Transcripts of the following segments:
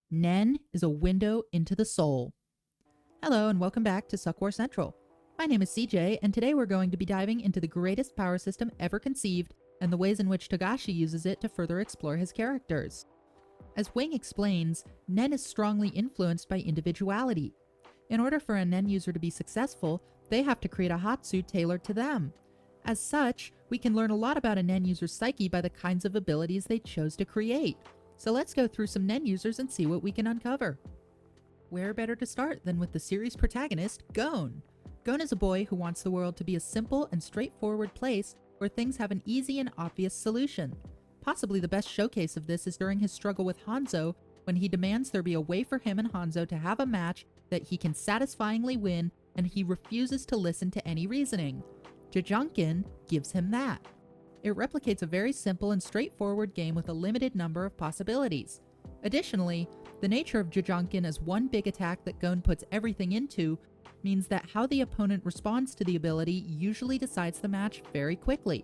Nen is a window into the soul. Hello and welcome back to Suckwar Central. My name is CJ and today we're going to be diving into the greatest power system ever conceived and the ways in which Togashi uses it to further explore his characters. As Wing explains, Nen is strongly influenced by individuality. In order for a Nen user to be successful, they have to create a Hatsu tailored to them. As such, we can learn a lot about a Nen user's psyche by the kinds of abilities they chose to create. So let's go through some Nen users and see what we can uncover. Where better to start than with the series protagonist, Gon? Gon is a boy who wants the world to be a simple and straightforward place where things have an easy and obvious solution. Possibly the best showcase of this is during his struggle with Hanzo, when he demands there be a way for him and Hanzo to have a match that he can satisfyingly win, and he refuses to listen to any reasoning. Jajunkin gives him that. It replicates a very simple and straightforward game with a limited number of possibilities. Additionally, the nature of Jajunkin as one big attack that Gon puts everything into means that how the opponent responds to the ability usually decides the match very quickly.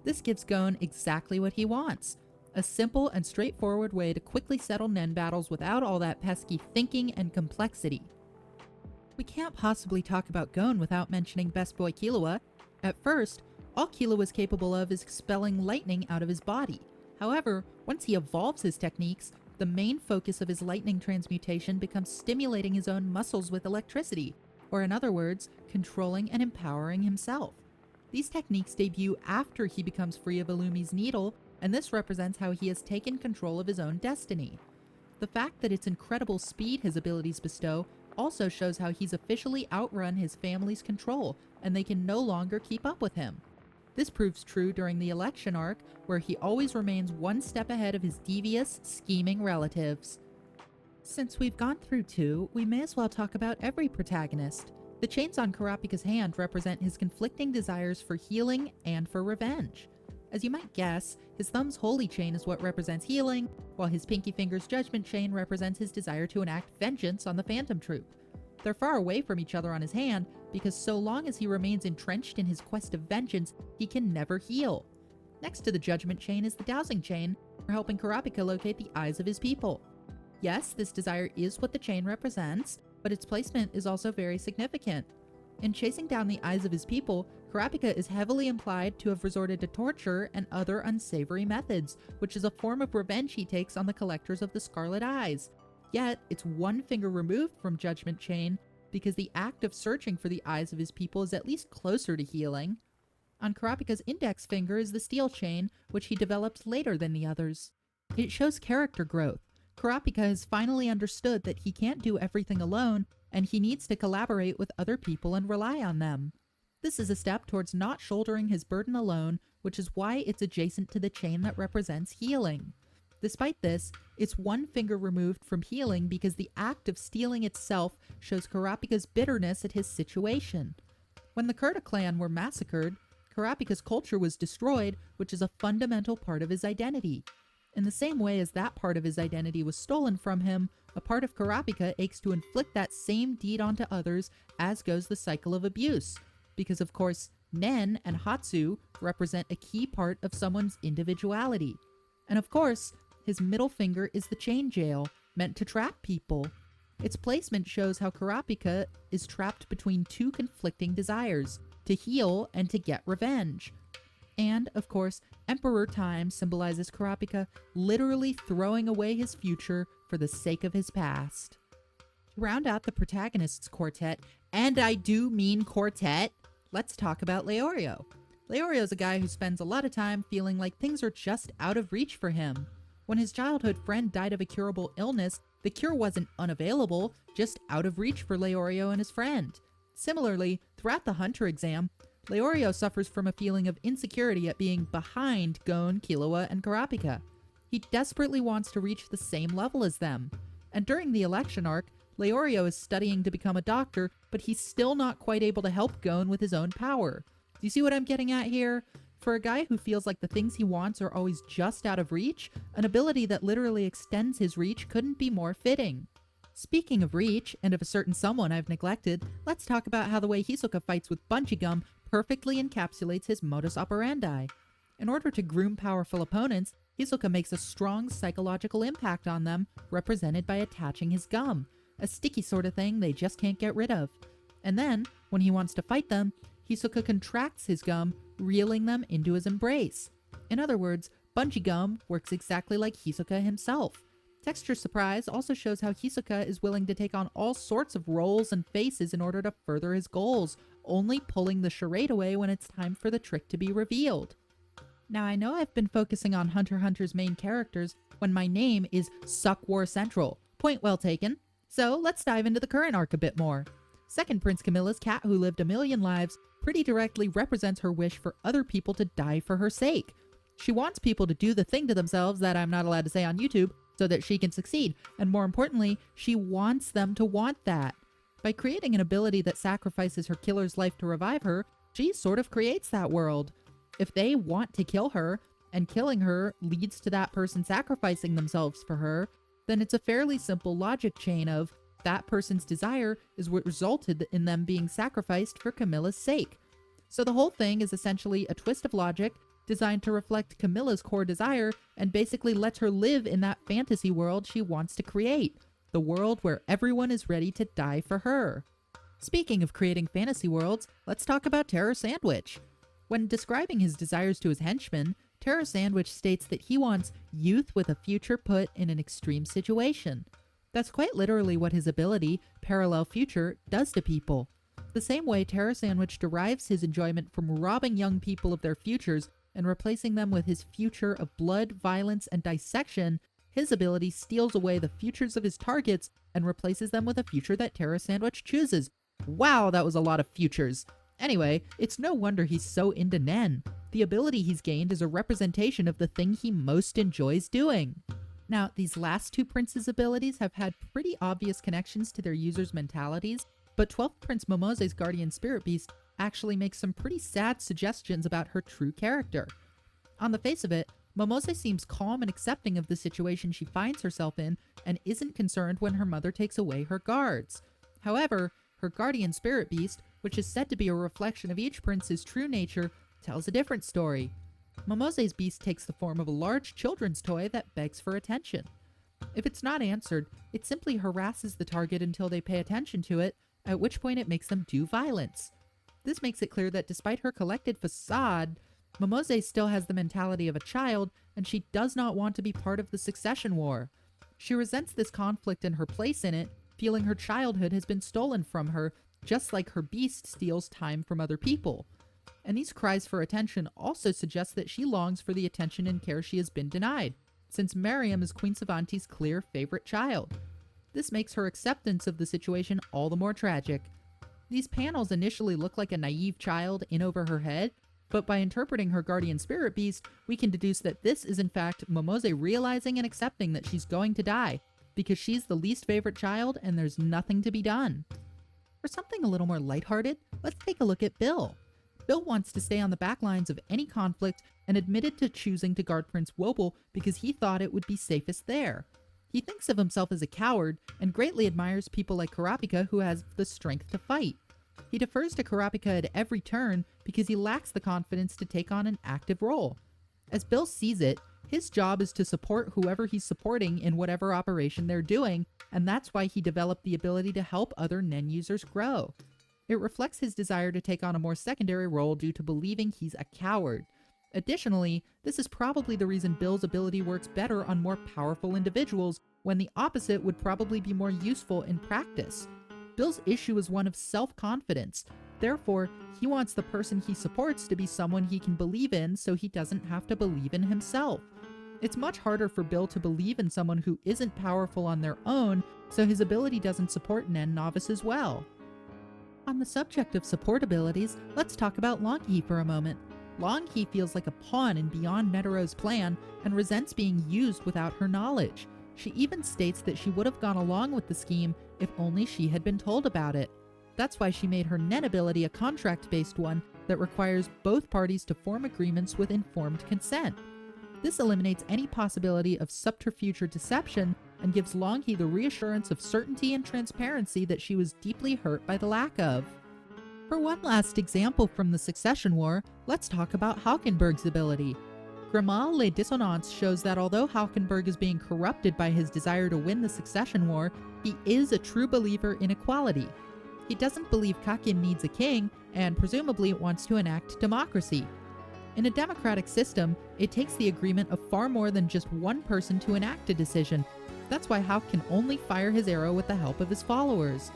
This gives Gon exactly what he wants, a simple and straightforward way to quickly settle Nen battles without all that pesky thinking and complexity. We can't possibly talk about Gon without mentioning Best Boy Killua. At first, all Killua is capable of is expelling lightning out of his body. However, once he evolves his techniques, the main focus of his lightning transmutation becomes stimulating his own muscles with electricity, or in other words, controlling and empowering himself. These techniques debut after he becomes free of Illumi's needle, and this represents how he has taken control of his own destiny. The fact that its incredible speed his abilities bestow also shows how he's officially outrun his family's control, and they can no longer keep up with him. This proves true during the election arc, where he always remains one step ahead of his devious, scheming relatives. Since we've gone through two, we may as well talk about every protagonist. The chains on Kurapika's hand represent his conflicting desires for healing and for revenge. As you might guess, his thumb's holy chain is what represents healing, while his pinky finger's judgment chain represents his desire to enact vengeance on the Phantom Troop. They're far away from each other on his hand, because so long as he remains entrenched in his quest of vengeance, he can never heal. Next to the judgment chain is the dowsing chain, for helping Kurapika locate the eyes of his people. Yes, this desire is what the chain represents, but its placement is also very significant. In chasing down the eyes of his people, Kurapika is heavily implied to have resorted to torture and other unsavory methods, which is a form of revenge he takes on the collectors of the Scarlet Eyes. Yet, it's one finger removed from Judgment Chain because the act of searching for the eyes of his people is at least closer to healing. On Kurapika's index finger is the Steel Chain, which he develops later than the others. It shows character growth. Kurapika has finally understood that he can't do everything alone, and he needs to collaborate with other people and rely on them. This is a step towards not shouldering his burden alone, which is why it's adjacent to the chain that represents healing. Despite this, it's one finger removed from healing because the act of stealing itself shows Kurapika's bitterness at his situation. When the Kurta clan were massacred, Kurapika's culture was destroyed, which is a fundamental part of his identity. In the same way as that part of his identity was stolen from him, a part of Kurapika aches to inflict that same deed onto others, as goes the cycle of abuse. Because of course, Nen and Hatsu represent a key part of someone's individuality. And of course, his middle finger is the chain jail, meant to trap people. Its placement shows how Kurapika is trapped between two conflicting desires, to heal and to get revenge. And, of course, Emperor Time symbolizes Kurapika literally throwing away his future for the sake of his past. To round out the protagonists' quartet, and I do mean quartet, let's talk about Leorio. Leorio's a guy who spends a lot of time feeling like things are just out of reach for him. When his childhood friend died of a curable illness, the cure wasn't unavailable, just out of reach for Leorio and his friend. Similarly, throughout the Hunter exam, Leorio suffers from a feeling of insecurity at being behind Gon, Killua, and Kurapika. He desperately wants to reach the same level as them. And during the election arc, Leorio is studying to become a doctor, but he's still not quite able to help Gon with his own power. Do you see what I'm getting at here? For a guy who feels like the things he wants are always just out of reach, an ability that literally extends his reach couldn't be more fitting. Speaking of reach, and of a certain someone I've neglected, let's talk about how the way Hisoka fights with Bungee Gum perfectly encapsulates his modus operandi. In order to groom powerful opponents, Hisoka makes a strong psychological impact on them, represented by attaching his gum, a sticky sort of thing they just can't get rid of. And then, when he wants to fight them, Hisoka contracts his gum, reeling them into his embrace. In other words, bungee gum works exactly like Hisoka himself. Texture Surprise also shows how Hisoka is willing to take on all sorts of roles and faces in order to further his goals, only pulling the charade away when it's time for the trick to be revealed. Now, I know I've been focusing on Hunter x Hunter's main characters when my name is Suck War Central. Point well taken. So let's dive into the current arc a bit more. Second Prince Camilla's cat who lived a million lives pretty directly represents her wish for other people to die for her sake. She wants people to do the thing to themselves that I'm not allowed to say on YouTube so that she can succeed, and more importantly, she wants them to want that. By creating an ability that sacrifices her killer's life to revive her, she sort of creates that world. If they want to kill her, and killing her leads to that person sacrificing themselves for her, then it's a fairly simple logic chain of that person's desire is what resulted in them being sacrificed for Camilla's sake. So the whole thing is essentially a twist of logic designed to reflect Camilla's core desire and basically lets her live in that fantasy world she wants to create, the world where everyone is ready to die for her. Speaking of creating fantasy worlds, let's talk about Terror Sandwich. When describing his desires to his henchmen, Terror Sandwich states that he wants youth with a future put in an extreme situation. That's quite literally what his ability, Parallel Future, does to people. The same way Terror Sandwich derives his enjoyment from robbing young people of their futures and replacing them with his future of blood, violence, and dissection, his ability steals away the futures of his targets and replaces them with a future that Terror Sandwich chooses. Wow, that was a lot of futures. Anyway, it's no wonder he's so into Nen. The ability he's gained is a representation of the thing he most enjoys doing. Now, these last two princes' abilities have had pretty obvious connections to their users' mentalities, but 12th Prince Momose's Guardian Spirit Beast actually makes some pretty sad suggestions about her true character. On the face of it, Momose seems calm and accepting of the situation she finds herself in and isn't concerned when her mother takes away her guards. However, her Guardian Spirit Beast, which is said to be a reflection of each prince's true nature, tells a different story. Momose's beast takes the form of a large children's toy that begs for attention. If it's not answered, it simply harasses the target until they pay attention to it, at which point it makes them do violence. This makes it clear that despite her collected facade, Momose still has the mentality of a child, and she does not want to be part of the succession war. She resents this conflict and her place in it, feeling her childhood has been stolen from her, just like her beast steals time from other people. And these cries for attention also suggest that she longs for the attention and care she has been denied, since Mariam is Queen Savanti's clear favorite child. This makes her acceptance of the situation all the more tragic. These panels initially look like a naive child in over her head, but by interpreting her Guardian Spirit Beast, we can deduce that this is in fact Momose realizing and accepting that she's going to die, because she's the least favorite child and there's nothing to be done. For something a little more lighthearted, let's take a look at Bill. Bill wants to stay on the back lines of any conflict and admitted to choosing to guard Prince Wobble because he thought it would be safest there. He thinks of himself as a coward and greatly admires people like Kurapika who has the strength to fight. He defers to Kurapika at every turn because he lacks the confidence to take on an active role. As Bill sees it, his job is to support whoever he's supporting in whatever operation they're doing, and that's why he developed the ability to help other Nen users grow. It reflects his desire to take on a more secondary role due to believing he's a coward. Additionally, this is probably the reason Bill's ability works better on more powerful individuals, when the opposite would probably be more useful in practice. Bill's issue is one of self-confidence. Therefore, he wants the person he supports to be someone he can believe in so he doesn't have to believe in himself. It's much harder for Bill to believe in someone who isn't powerful on their own, so his ability doesn't support Nen novices well. On the subject of support abilities, let's talk about Longhi for a moment. Longhi feels like a pawn in Beyond Meteoro's plan and resents being used without her knowledge. She even states that she would have gone along with the scheme if only she had been told about it. That's why she made her Nen ability a contract-based one that requires both parties to form agreements with informed consent. This eliminates any possibility of subterfuge or deception and gives Longhi the reassurance of certainty and transparency that she was deeply hurt by the lack of. For one last example from the Succession War, let's talk about Halkenberg's ability. Grimal Les Dissonances shows that although Halkenberg is being corrupted by his desire to win the succession war, he is a true believer in equality. He doesn't believe Kakin needs a king, and presumably wants to enact democracy. In a democratic system, it takes the agreement of far more than just one person to enact a decision. That's why Hauk can only fire his arrow with the help of his followers.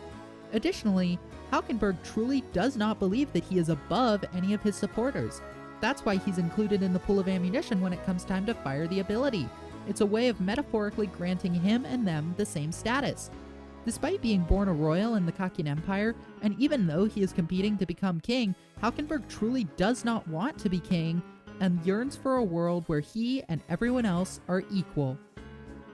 Additionally, Halkenberg truly does not believe that he is above any of his supporters. That's why he's included in the pool of ammunition when it comes time to fire the ability. It's a way of metaphorically granting him and them the same status. Despite being born a royal in the Kakin Empire, and even though he is competing to become king, Halkenberg truly does not want to be king, and yearns for a world where he and everyone else are equal.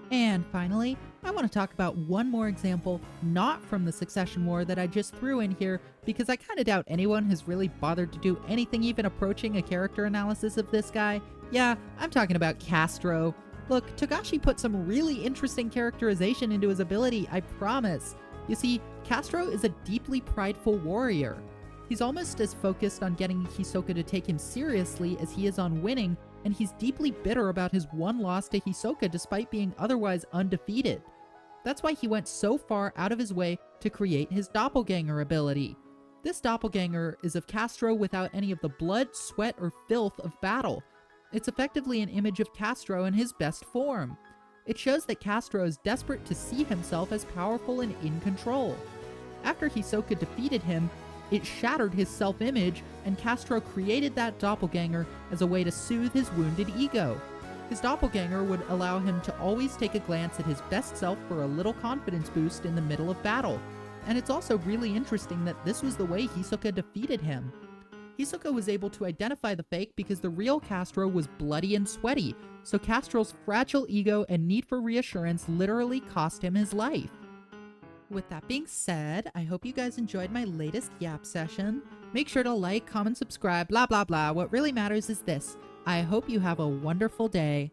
And finally, I want to talk about one more example, not from the Succession War, that I just threw in here because I kind of doubt anyone has really bothered to do anything even approaching a character analysis of this guy. Yeah, I'm talking about Castro. Look, Togashi put some really interesting characterization into his ability, I promise. You see, Castro is a deeply prideful warrior. He's almost as focused on getting Hisoka to take him seriously as he is on winning, and he's deeply bitter about his one loss to Hisoka despite being otherwise undefeated. That's why he went so far out of his way to create his doppelganger ability. This doppelganger is of Castro without any of the blood, sweat, or filth of battle. It's effectively an image of Castro in his best form. It shows that Castro is desperate to see himself as powerful and in control. After Hisoka defeated him, it shattered his self-image, and Castro created that doppelganger as a way to soothe his wounded ego. His doppelganger would allow him to always take a glance at his best self for a little confidence boost in the middle of battle. And it's also really interesting that this was the way Hisoka defeated him. Hisoka was able to identify the fake because the real Castro was bloody and sweaty, so Castro's fragile ego and need for reassurance literally cost him his life. With that being said, I hope you guys enjoyed my latest Yap session. Make sure to like, comment, subscribe, blah blah blah. What really matters is this. I hope you have a wonderful day.